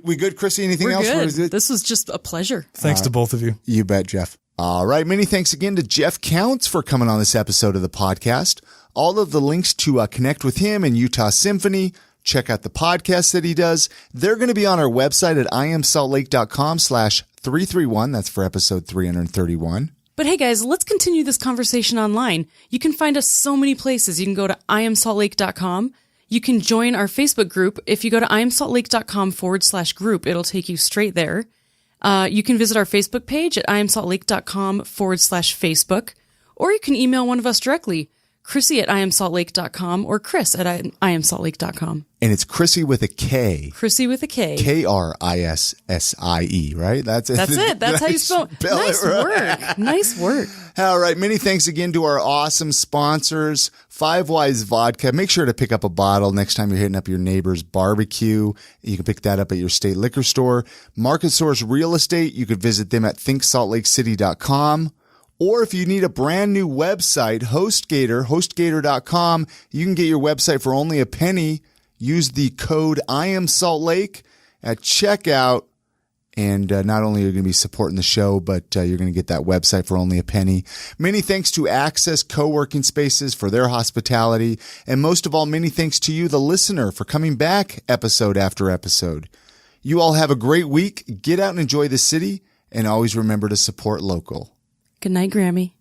We good, Chrissy? Anything else? Good. This was just a pleasure. Thanks to both of you. You bet, Jeff. All right. Many thanks again to Jeff Counts for coming on this episode of the podcast. All of the links to connect with him and Utah Symphony, check out the podcast that he does. They're going to be on our website at iamsaltlake.com/331. That's for episode 331. But hey guys, let's continue this conversation online. You can find us so many places. You can go to iamsaltlake.com. You can join our Facebook group. If you go to iamsaltlake.com/group, it'll take you straight there. You can visit our Facebook page at iamsaltlake.com/Facebook, or you can email one of us directly, Chrissy at iamsaltlake.com or Chris at iamsaltlake.com. And it's Chrissy with a K. Chrissy with a K. Krissie, right? That's it. That's how you spell it. Nice work. Nice work. All right. Many thanks again to our awesome sponsors, Five Wise Vodka. Make sure to pick up a bottle next time you're hitting up your neighbor's barbecue. You can pick that up at your state liquor store. Market Source Real Estate. You could visit them at thinksaltlakecity.com. Or if you need a brand new website, HostGator.com, you can get your website for only a penny. Use the code IamSaltLake at checkout. And not only are you going to be supporting the show, but you're going to get that website for only a penny. Many thanks to Access Co-working Spaces for their hospitality. And most of all, many thanks to you, the listener, for coming back episode after episode. You all have a great week. Get out and enjoy the city. And always remember to support local. Good night, Grammy.